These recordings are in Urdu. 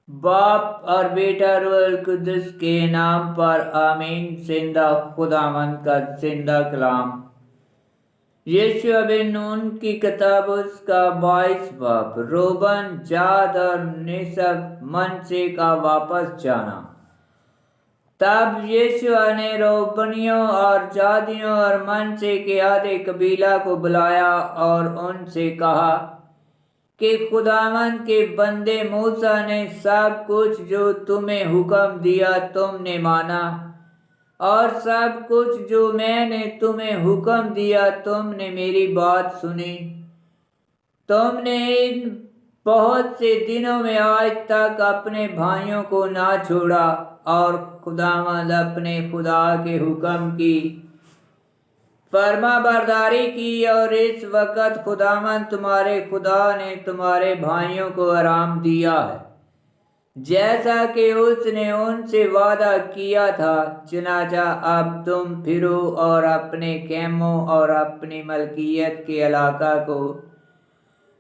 باپ اور بیٹا روح القدس کے نام پر آمین۔ زندہ خداوند کا زندہ کلام۔ یشوع بن نون کی کتاب اس کا 22 باب۔ روبن، جاد اور نصب منشے کا واپس جانا۔ تب یشوع نے روبنیوں اور جادیوں اور منشے کے آدھے قبیلہ کو بلایا اور ان سے کہا کہ خداوند کے بندے موسیٰ نے سب کچھ جو تمہیں حکم دیا تم نے مانا، اور سب کچھ جو میں نے تمہیں حکم دیا تم نے میری بات سنی۔ تم نے ان بہت سے دنوں میں آج تک اپنے بھائیوں کو نہ چھوڑا اور خداوند اپنے خدا کے حکم کی فرما برداری کی، اور اس وقت خداوند تمہارے خدا نے تمہارے بھائیوں کو آرام دیا ہے، جیسا کہ اس نے ان سے وعدہ کیا تھا۔ چنانچہ اب تم پھرو اور اپنے خیموں اور اپنی ملکیت کے علاقہ کو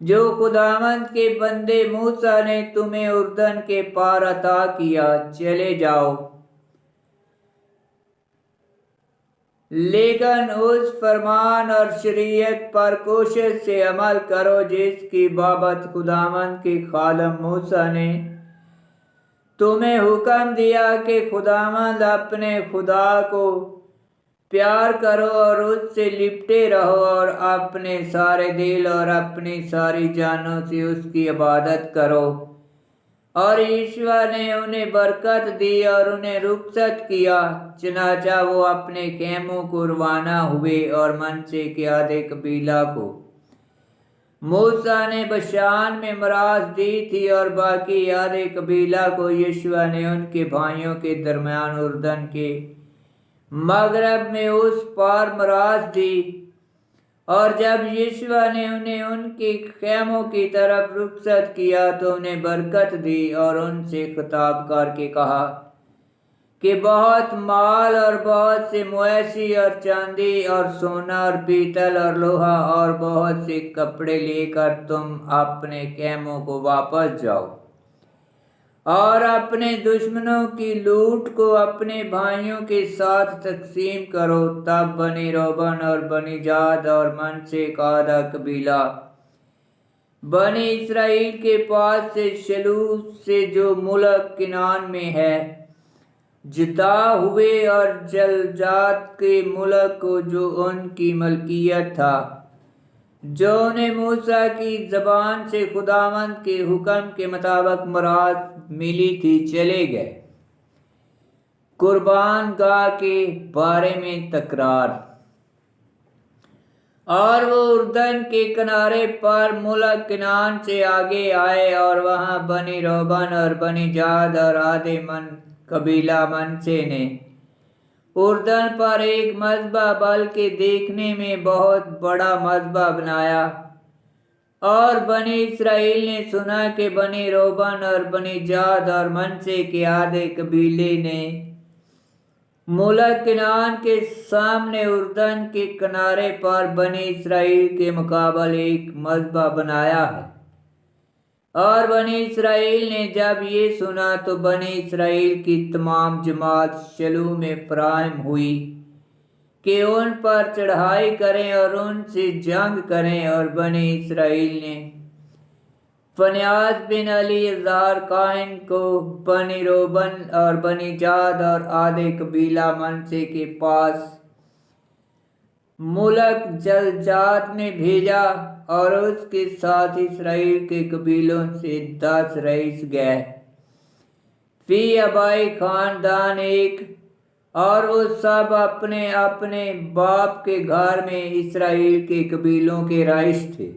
جو خداوند کے بندے موسیٰ نے تمہیں اردن کے پار عطا کیا چلے جاؤ، لیکن اس فرمان اور شریعت پر کوشش سے عمل کرو جس کی بابت خداوند کے خادم موسیٰ نے تمہیں حکم دیا کہ خداوند اپنے خدا کو پیار کرو اور اس سے لپٹے رہو اور اپنے سارے دل اور اپنی ساری جانوں سے اس کی عبادت کرو۔ اور یشوع نے انہیں برکت دی اور انہیں رخصت کیا۔ چنانچہ وہ اپنے خیموں کو روانہ ہوئے اور منشے کے آدھے قبیلہ کو موسیٰ نے بشان میں میراث دی تھی، اور باقی آدھے قبیلہ کو یشوع نے ان کے بھائیوں کے درمیان اردن کے مغرب میں اس پار میراث دی۔ اور جب یشوع نے انہیں ان کے خیموں کی طرف رخصت کیا تو انہیں برکت دی اور ان سے خطاب کر کے کہا کہ بہت مال اور بہت سے مویشی اور چاندی اور سونا اور پیتل اور لوہا اور بہت سے کپڑے لے کر تم اپنے خیموں کو واپس جاؤ، اور اپنے دشمنوں کی لوٹ کو اپنے بھائیوں کے ساتھ تقسیم کرو۔ تب بنی روبن اور بنی جاد اور منشے کا آدھا قبیلہ بنی اسرائیل کے پاس سے شلوح سے جو ملک کنعان میں ہے جدا ہوئے، اور جلجاد کے ملک کو جو ان کی ملکیت تھا، جو انہیں موسیٰ کی زبان سے خداوند کے حکم کے مطابق میراث ملی تھی، چلے گئے۔ قربان گاہ کے بارے میں تکرار۔ اور وہ اردن کے کنارے پر ملک کنعان سے آگے آئے، اور وہاں بنی روبن اور بنی جاد اور آدھے قبیلہ منشے نے اردن پر ایک مذبح، بلکہ دیکھنے میں بہت بڑا مذبح بنایا۔ اور بنی اسرائیل نے سنا کہ بنی روبن اور بنی جاد اور منشے کے آدھے قبیلے نے ملک کنعان کے سامنے اردن کے کنارے پر بنی اسرائیل کے مقابل ایک مذبح بنایا ہے۔ اور بنی اسرائیل نے جب یہ سنا تو بنی اسرائیل کی تمام جماعت شلوح میں فراہم ہوئی کہ ان پر چڑھائی کریں اور ان سے جنگ کریں۔ اور بنی اسرائیل نے فنیاس بن الیعزار کاہن کو بنی روبن اور بنی جاد اور آدھے قبیلہ منشے کے پاس ملک جلجاد میں بھیجا، اور اس کے ساتھ اسرائیل کے قبیلوں سے 10 رئیس گئے، فی آبائی خاندان ایک، اور وہ سب اپنے اپنے باپ کے گھر میں اسرائیل کے قبیلوں کے رئیس تھے۔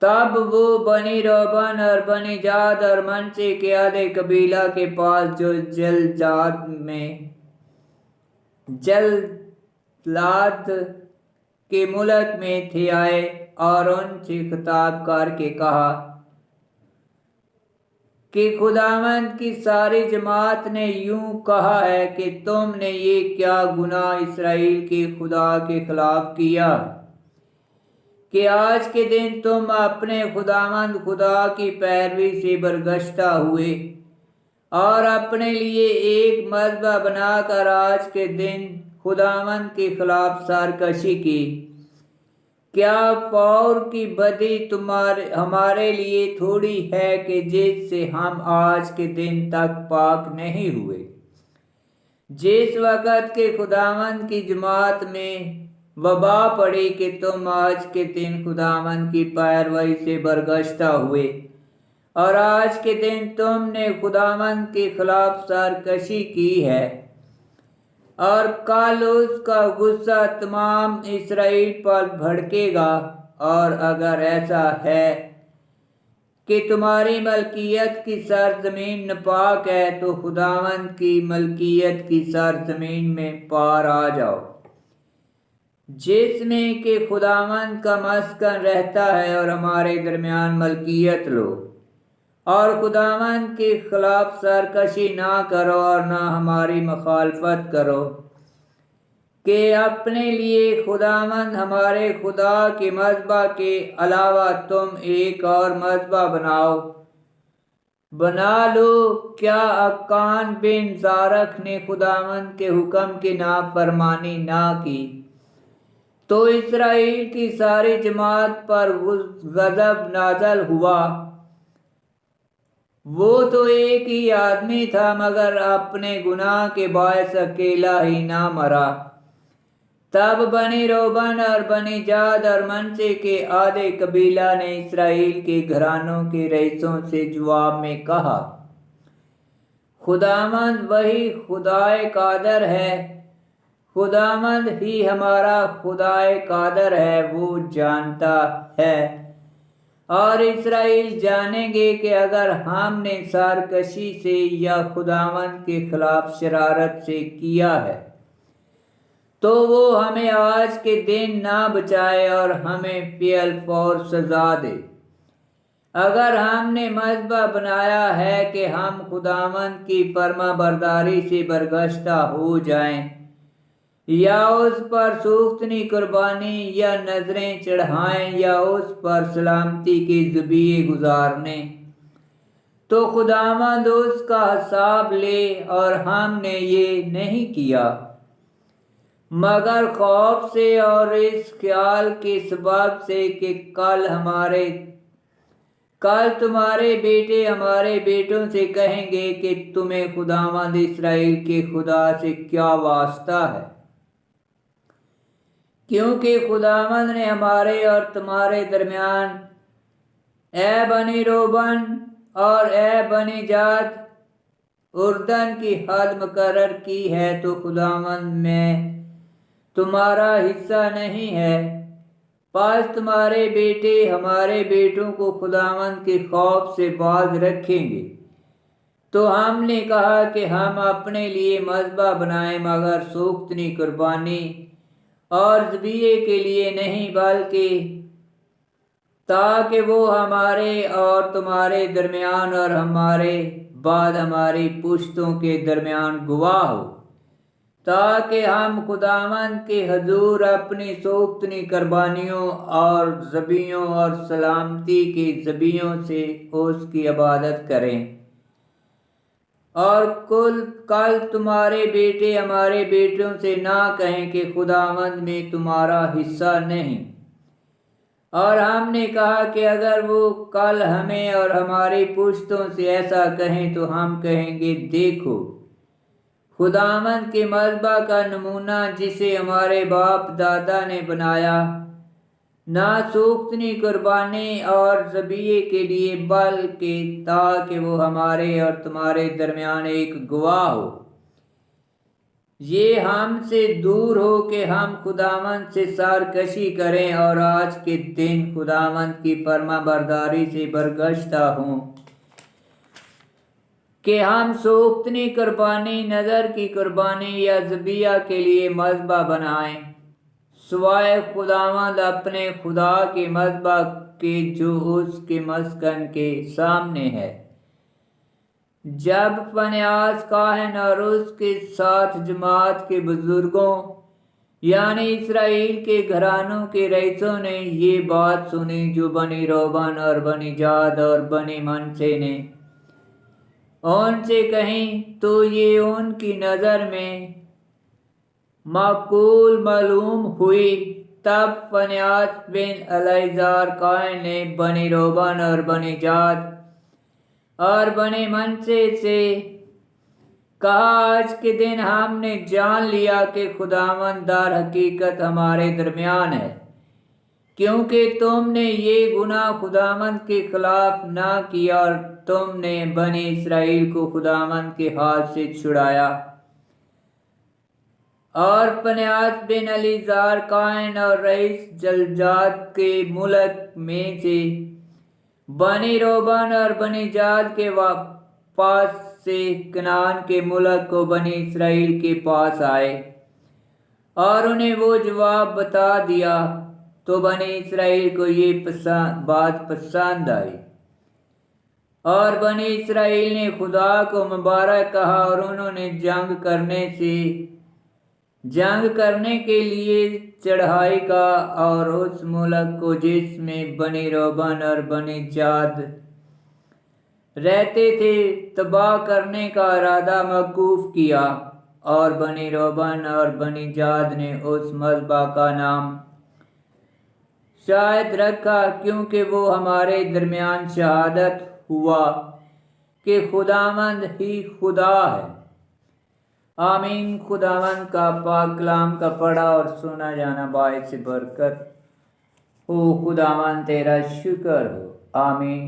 تب وہ بنی روبن اور بنی جاد اور منشے کے آدھے قبیلہ کے پاس جو جلاد کے ملک میں تھے آئے، اور ان سے خطاب کر کے کہا کہ خداوند کی ساری جماعت نے یوں کہا ہے کہ تم نے یہ کیا گناہ اسرائیل کے خدا کے خلاف کیا کہ آج کے دن تم اپنے خداوند خدا کی پیروی سے برگشتہ ہوئے اور اپنے لیے ایک مذبح بنا کر آج کے دن خداوند کے خلاف سرکشی کی۔ کیا فور کی بدی ہمارے لیے تھوڑی ہے کہ جس سے ہم آج کے دن تک پاک نہیں ہوئے؟ جس وقت کے خداوند کی جماعت میں وبا پڑی کہ تم آج کے دن خداوند کی پیروی سے برگشتہ ہوئے اور آج کے دن تم نے خداوند کے خلاف سرکشی کی ہے، اور کل اس کا غصہ تمام اسرائیل پر بھڑکے گا۔ اور اگر ایسا ہے کہ تمہاری ملکیت کی سرزمین ناپاک ہے تو خداوند کی ملکیت کی سرزمین میں پار آ جاؤ، جس میں کہ خداوند کا مسکن رہتا ہے، اور ہمارے درمیان ملکیت لو، اور خداوند کے خلاف سرکشی نہ کرو اور نہ ہماری مخالفت کرو، کہ اپنے لیے خداوند ہمارے خدا کے مذبح کے علاوہ تم ایک اور مذبح بنا لو۔ کیا اکان بن زارخ نے خداوند کے حکم کی نافرمانی نہ کی تو اسرائیل کی ساری جماعت پر غضب نازل ہوا؟ وہ تو ایک ہی آدمی تھا، مگر اپنے گناہ کے باعث اکیلا ہی نہ مرا۔ تب بنی روبن اور بنی جاد اور منشے کے آدھے قبیلہ نے اسرائیل کے گھرانوں کے رئیسوں سے جواب میں کہا، خداوند وہی خدائے قادر ہے، خداوند ہی ہمارا خدائے قادر ہے، وہ جانتا ہے اور اسرائیل جانیں گے کہ اگر ہم نے سرکشی سے یا خداوند کے خلاف شرارت سے کیا ہے تو وہ ہمیں آج کے دن نہ بچائے اور ہمیں فی الفور سزا دے۔ اگر ہم نے مذبح بنایا ہے کہ ہم خداوند کی فرما برداری سے برگشتہ ہو جائیں یا اس پر سوختنی قربانی یا نذریں چڑھائیں یا اس پر سلامتی کے ذبیحے گزارنے، تو خداوند اس کا حساب لے، اور ہم نے یہ نہیں کیا مگر خوف سے اور اس خیال کے سبب سے کہ کل تمہارے بیٹے ہمارے بیٹوں سے کہیں گے کہ تمہیں خداوند اسرائیل کے خدا سے کیا واسطہ ہے، کیونکہ خداوند نے ہمارے اور تمہارے درمیان اے بنی روبن اور اے بنی جاد اردن کی حد مقرر کی ہے، تو خداوند میں تمہارا حصہ نہیں ہے، پس تمہارے بیٹے ہمارے بیٹوں کو خداوند کے خوف سے باز رکھیں گے۔ تو ہم نے کہا کہ ہم اپنے لیے مذبح بنائیں مگر سوختنی قربانی اور ذبیحے کے لیے نہیں، بلکہ تاکہ وہ ہمارے اور تمہارے درمیان اور ہمارے بعد ہماری پشتوں کے درمیان گواہ ہو، تاکہ ہم خداوند کے حضور اپنی سوختنی قربانیوں اور ذبیحوں اور سلامتی کے ذبیحوں سے اس کی عبادت کریں۔ اور کل تمہارے بیٹے ہمارے بیٹوں سے نہ کہیں کہ خداوند میں تمہارا حصہ نہیں۔ اور ہم نے کہا کہ اگر وہ کل ہمیں اور ہماری پشتوں سے ایسا کہیں تو ہم کہیں گے، دیکھو خداوند کے مذبح کا نمونہ جسے ہمارے باپ دادا نے بنایا، نہ سوختنی قربانی اور ذبیحے کے لیے بلکہ تاکہ وہ ہمارے اور تمہارے درمیان ایک گواہ ہو، یہ ہم سے دور ہو کہ ہم خداوند سے سرکشی کریں اور آج کے دن خداوند کی فرما برداری سے برگشتہ ہوں، کہ ہم سوختنی قربانی، نذر کی قربانی یا ذبیحہ کے لیے مذبح بنائیں، سوائے خداوند اپنے خدا کے مذبح کے جو اس کے مسکن کے سامنے ہے۔ جب فنیاس کاہن اور اس کے ساتھ جماعت کے بزرگوں یعنی اسرائیل کے گھرانوں کے رئیسوں نے یہ بات سنی جو بنی روبن اور بنی جاد اور بنی منشے نے ان سے کہیں، تو یہ ان کی نظر میں معقول معلوم ہوئی۔ تب فنیاس بن الیعزر قائن نے بنی روبن اور بنی جاد اور بنی منشے سے کہا، آج کے دن ہم نے جان لیا کہ خداوند در حقیقت ہمارے درمیان ہے، کیونکہ تم نے یہ گناہ خداوند کے خلاف نہ کیا اور تم نے بنی اسرائیل کو خداوند کے ہاتھ سے چھڑایا۔ اور فنیاس بن الیعزر قائن اور رئیس جلجاد کے ملک میں سے بنی روبن اور بنی جاد کے پاس سے کنعان کے ملک کو بنی اسرائیل کے پاس آئے اور انہیں وہ جواب بتا دیا، تو بنی اسرائیل کو یہ بات پسند آئی اور بنی اسرائیل نے خدا کو مبارک کہا، اور انہوں نے جنگ کرنے کے لیے چڑھائی کا اور اس ملک کو جس میں بنی روبن اور بنی جاد رہتے تھے تباہ کرنے کا ارادہ موقوف کیا۔ اور بنی روبن اور بنی جاد نے اس مذبح کا نام شاہد رکھا، کیونکہ وہ ہمارے درمیان شہادت ہوا کہ خداوند ہی خدا ہے۔ آمین۔ خداوند کا پاک کلام کا پڑھا اور سنا جانا باعث برکت ہو۔ خداوند تیرا شکر ہو۔ آمین۔